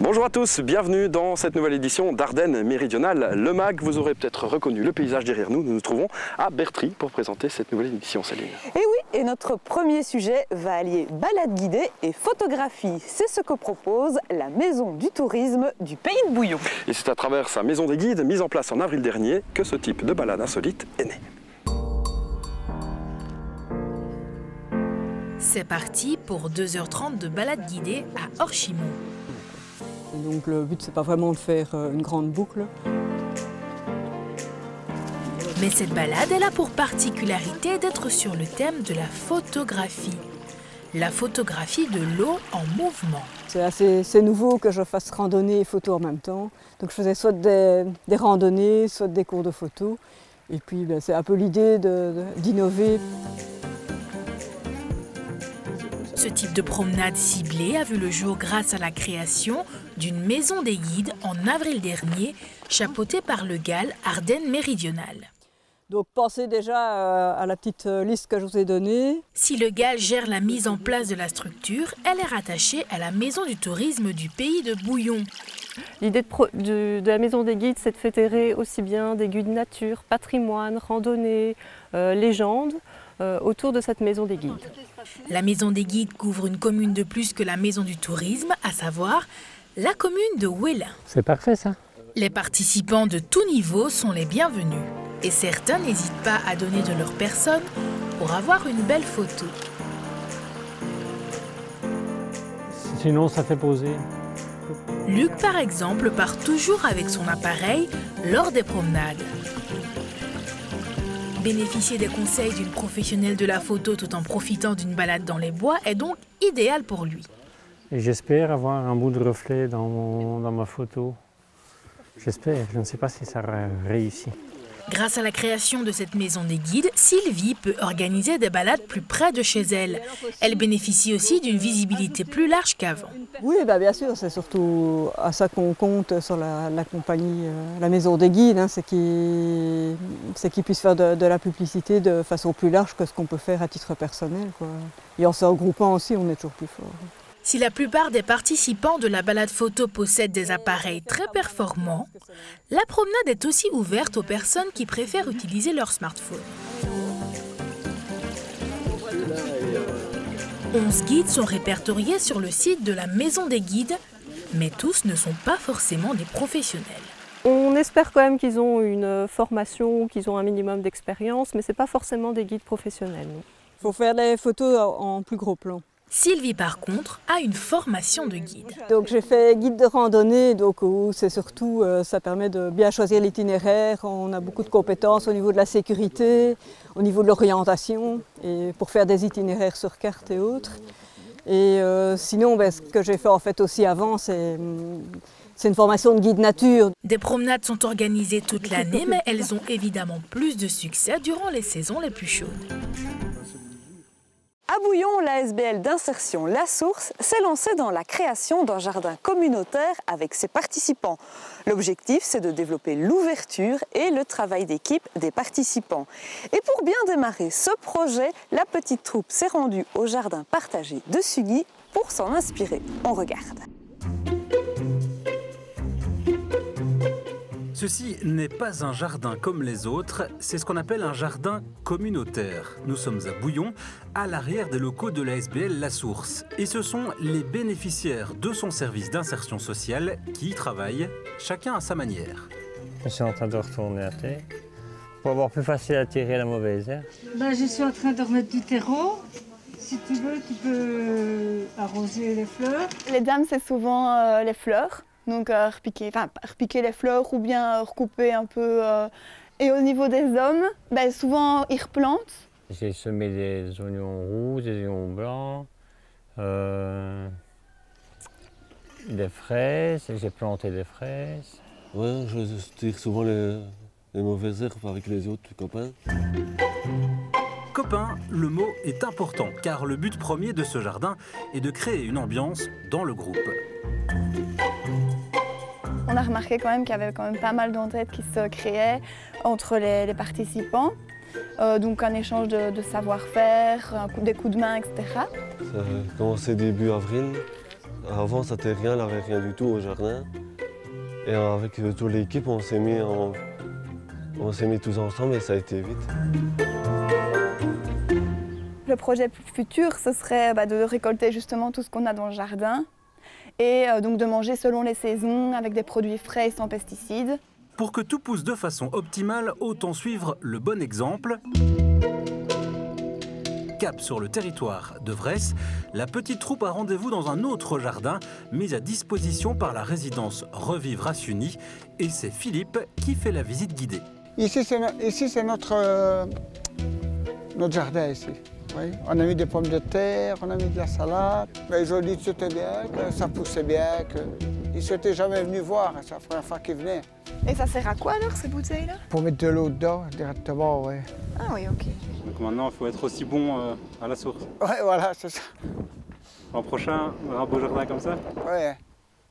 Bonjour à tous, bienvenue dans cette nouvelle édition d'Ardennes Méridionale. Le MAG, vous aurez peut-être reconnu le paysage derrière nous. Nous nous trouvons à Bertry pour présenter cette nouvelle édition, Céline. Et oui, et notre premier sujet va allier balade guidée et photographie. C'est ce que propose la Maison du Tourisme du Pays de Bouillon. Et c'est à travers sa maison des guides, mise en place en avril dernier, que ce type de balade insolite est né. C'est parti pour 2h30 de balade guidée à Orchimont. Donc le but, c'est pas vraiment de faire une grande boucle. Mais cette balade, elle a pour particularité d'être sur le thème de la photographie. La photographie de l'eau en mouvement. C'est nouveau que je fasse randonnée et photo en même temps. Donc je faisais soit des randonnées, soit des cours de photo. Et puis c'est un peu l'idée d'innover. Ce type de promenade ciblée a vu le jour grâce à la création d'une maison des guides en avril dernier, chapeautée par le GAL Ardennes Méridionale. Donc pensez déjà à la petite liste que je vous ai donnée. Si le GAL gère la mise en place de la structure, elle est rattachée à la Maison du Tourisme du Pays de Bouillon. L'idée de la Maison des guides, c'est de fédérer aussi bien des guides nature, patrimoine, randonnée, légendes, autour de cette Maison des guides. La Maison des guides couvre une commune de plus que la Maison du Tourisme, à savoir la commune de Ouélin. C'est parfait ça. Les participants de tout niveau sont les bienvenus. Et certains n'hésitent pas à donner de leur personne pour avoir une belle photo. Sinon, ça fait poser. Luc, par exemple, part toujours avec son appareil lors des promenades. Bénéficier des conseils d'une professionnelle de la photo tout en profitant d'une balade dans les bois est donc idéal pour lui. Et j'espère avoir un bout de reflet dans ma photo. J'espère, je ne sais pas si ça réussit. Grâce à la création de cette maison des guides, Sylvie peut organiser des balades plus près de chez elle. Elle bénéficie aussi d'une visibilité plus large qu'avant. Oui, bien sûr, c'est surtout à ça qu'on compte sur la compagnie, la maison des guides, hein, c'est qu'ils puissent faire de la publicité de façon plus large que ce qu'on peut faire à titre personnel, quoi. Et en se regroupant aussi, on est toujours plus fort. Si la plupart des participants de la balade photo possèdent des appareils très performants, la promenade est aussi ouverte aux personnes qui préfèrent utiliser leur smartphone. 11 guides sont répertoriés sur le site de la Maison des guides, mais tous ne sont pas forcément des professionnels. On espère quand même qu'ils ont une formation, qu'ils ont un minimum d'expérience, mais ce n'est pas forcément des guides professionnels. Il faut faire des photos en plus gros plan. Sylvie, par contre, a une formation de guide. Donc j'ai fait guide de randonnée, donc où c'est surtout, ça permet de bien choisir l'itinéraire. On a beaucoup de compétences au niveau de la sécurité, au niveau de l'orientation, et pour faire des itinéraires sur carte et autres. Et sinon, ce que j'ai fait en fait aussi avant, c'est une formation de guide nature. Des promenades sont organisées toute l'année, mais elles ont évidemment plus de succès durant les saisons les plus chaudes. À Bouillon, l'ASBL d'insertion La Source s'est lancée dans la création d'un jardin communautaire avec ses participants. L'objectif, c'est de développer l'ouverture et le travail d'équipe des participants. Et pour bien démarrer ce projet, la petite troupe s'est rendue au jardin partagé de Sugui pour s'en inspirer. On regarde. Ceci n'est pas un jardin comme les autres, c'est ce qu'on appelle un jardin communautaire. Nous sommes à Bouillon, à l'arrière des locaux de l'ASBL La Source. Et ce sont les bénéficiaires de son service d'insertion sociale qui y travaillent, chacun à sa manière. Je suis en train de retourner à terre pour avoir plus facile à tirer la mauvaise herbe. Je suis en train de remettre du terreau. Si tu veux, tu peux arroser les fleurs. Les dames, c'est souvent les fleurs. Donc repiquer les fleurs ou bien recouper un peu. Et au niveau des hommes, souvent ils replantent. J'ai semé des oignons rouges, des oignons blancs, des fraises, j'ai planté des fraises. Ouais, je tire souvent les mauvaises herbes avec les autres copains. Copain, le mot est important car le but premier de ce jardin est de créer une ambiance dans le groupe. On a remarqué quand même qu'il y avait quand même pas mal d'entraide qui se créaient entre les participants. Donc un échange de savoir-faire, des coups de main, etc. Ça a commencé début avril Avant, ça n'était rien, il n'y avait rien du tout au jardin. Et avec toute l'équipe, on s'est mis tous ensemble et ça a été vite. Le projet futur, ce serait de récolter justement tout ce qu'on a dans le jardin et donc de manger selon les saisons avec des produits frais et sans pesticides. Pour que tout pousse de façon optimale, autant suivre le bon exemple. Cap sur le territoire de Vresse, la petite troupe a rendez-vous dans un autre jardin mis à disposition par la résidence Revivre à Suny. Et c'est Philippe qui fait la visite guidée. Ici, c'est notre jardin ici. Oui. On a mis des pommes de terre, on a mis de la salade. Mais ils ont dit que c'était bien, que ça poussait bien, qu'ils ne s'étaient jamais venus voir, c'est la première fois qu'ils venaient. Et ça sert à quoi alors ces bouteilles-là? Pour mettre de l'eau dedans directement, oui. Ah oui, ok. Donc maintenant, il faut être aussi bon à la source. Oui, voilà, c'est ça. L'an prochain, on aura un beau jardin comme ça? Oui,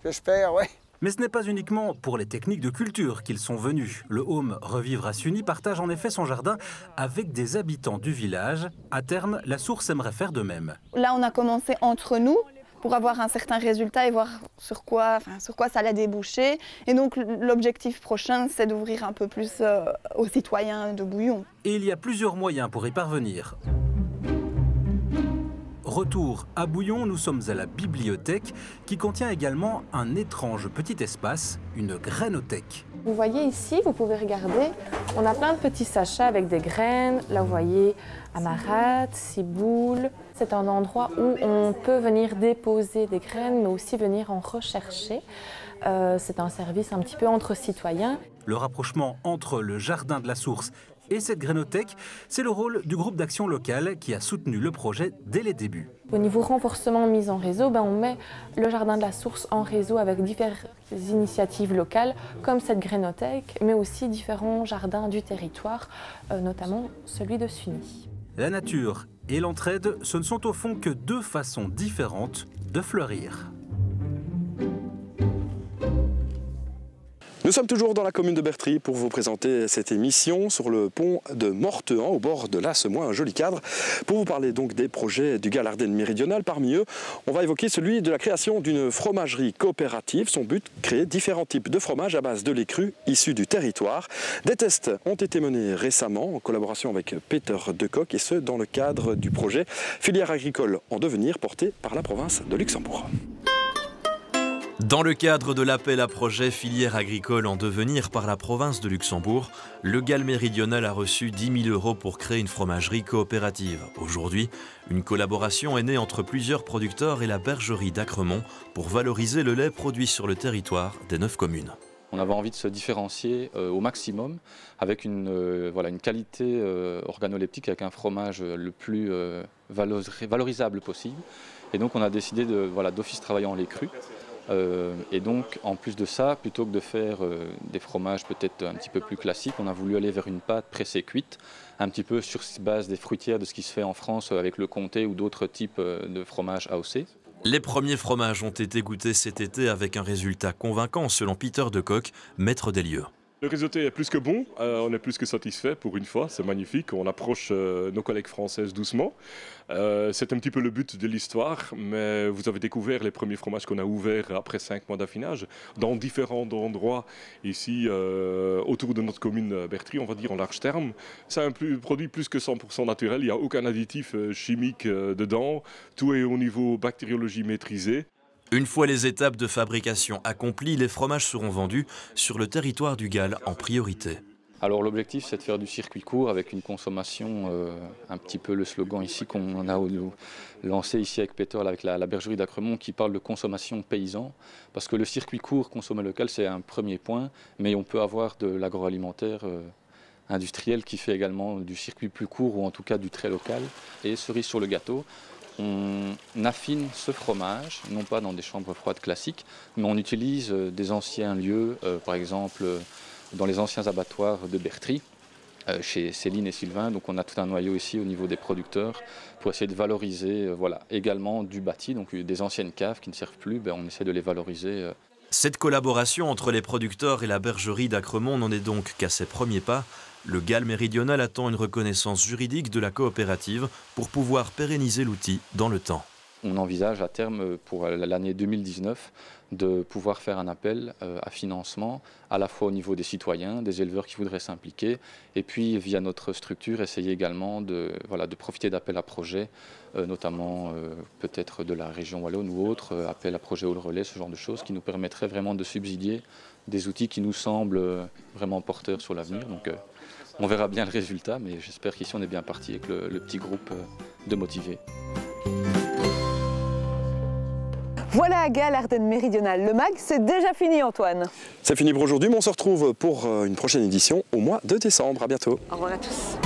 j'espère, oui. Mais ce n'est pas uniquement pour les techniques de culture qu'ils sont venus. Le home Revivre à Suny partage en effet son jardin avec des habitants du village. À terme, la source aimerait faire de même. Là, on a commencé entre nous pour avoir un certain résultat et voir sur quoi ça allait déboucher. Et donc, l'objectif prochain, c'est d'ouvrir un peu plus aux citoyens de Bouillon. Et il y a plusieurs moyens pour y parvenir. Retour à Bouillon, nous sommes à la bibliothèque qui contient également un étrange petit espace, une grainothèque. Vous voyez ici, vous pouvez regarder, on a plein de petits sachets avec des graines. Là, vous voyez amarate, ciboule. C'est un endroit où on peut venir déposer des graines, mais aussi venir en rechercher. C'est un service un petit peu entre citoyens. Le rapprochement entre le jardin de la source et cette grainothèque, c'est le rôle du groupe d'action locale qui a soutenu le projet dès les débuts. Au niveau renforcement mise en réseau, on met le jardin de la source en réseau avec diverses initiatives locales, comme cette grainothèque, mais aussi différents jardins du territoire, notamment celui de Suny. La nature et l'entraide, ce ne sont au fond que deux façons différentes de fleurir. Nous sommes toujours dans la commune de Bertry pour vous présenter cette émission sur le pont de Mortehan, au bord de l'Assemois, un joli cadre, pour vous parler donc des projets du GAL Ardennes Méridionale. Parmi eux, on va évoquer celui de la création d'une fromagerie coopérative. Son but, créer différents types de fromages à base de lait cru issus du territoire. Des tests ont été menés récemment en collaboration avec Peter Decock, et ce dans le cadre du projet Filière agricole en devenir porté par la province de Luxembourg. Dans le cadre de l'appel à projet Filière agricole en devenir par la province de Luxembourg, le GAL Méridional a reçu 10 000 € pour créer une fromagerie coopérative. Aujourd'hui, une collaboration est née entre plusieurs producteurs et la bergerie d'Acremont pour valoriser le lait produit sur le territoire des 9 communes. On avait envie de se différencier au maximum avec une qualité organoleptique, avec un fromage le plus valorisable possible. Et donc on a décidé d'office travailler en lait cru. Et donc, en plus de ça, plutôt que de faire des fromages peut-être un petit peu plus classiques, on a voulu aller vers une pâte pressée cuite, un petit peu sur base des fruitières de ce qui se fait en France avec le comté ou d'autres types de fromages AOC. Les premiers fromages ont été goûtés cet été avec un résultat convaincant selon Peter Decock, maître des lieux. Le résultat est plus que bon, on est plus que satisfait pour une fois, c'est magnifique, on approche nos collègues françaises doucement. C'est un petit peu le but de l'histoire, mais vous avez découvert les premiers fromages qu'on a ouverts après 5 mois d'affinage dans différents endroits ici autour de notre commune Bertry, on va dire en large terme. C'est un produit plus que 100% naturel, il n'y a aucun additif chimique dedans, tout est au niveau bactériologie maîtrisée. Une fois les étapes de fabrication accomplies, les fromages seront vendus sur le territoire du GAL en priorité. Alors l'objectif, c'est de faire du circuit court avec une consommation, un petit peu le slogan ici qu'on a lancé ici avec Peter, avec la bergerie d'Acremont, qui parle de consommation paysan. Parce que le circuit court consommé local, c'est un premier point, mais on peut avoir de l'agroalimentaire industriel qui fait également du circuit plus court ou en tout cas du très local. Et cerise sur le gâteau, on affine ce fromage, non pas dans des chambres froides classiques, mais on utilise des anciens lieux, par exemple dans les anciens abattoirs de Bertry, chez Céline et Sylvain. Donc on a tout un noyau ici au niveau des producteurs pour essayer de valoriser également du bâti, donc des anciennes caves qui ne servent plus, on essaie de les valoriser. Cette collaboration entre les producteurs et la bergerie d'Acremont n'en est donc qu'à ses premiers pas. Le GAL Méridional attend une reconnaissance juridique de la coopérative pour pouvoir pérenniser l'outil dans le temps. on envisage à terme pour l'année 2019 de pouvoir faire un appel à financement à la fois au niveau des citoyens, des éleveurs qui voudraient s'impliquer et puis via notre structure essayer également de profiter d'appels à projets, notamment peut-être de la région wallonne ou autres, appels à projets All Relais, ce genre de choses qui nous permettraient vraiment de subsidier des outils qui nous semblent vraiment porteurs sur l'avenir. Donc on verra bien le résultat, mais j'espère qu'ici on est bien parti avec le petit groupe de motivés. Voilà Gaal Ardennes Méridionale. Le MAG, c'est déjà fini Antoine. C'est fini pour aujourd'hui, mais on se retrouve pour une prochaine édition au mois de décembre. À bientôt. Au revoir à tous.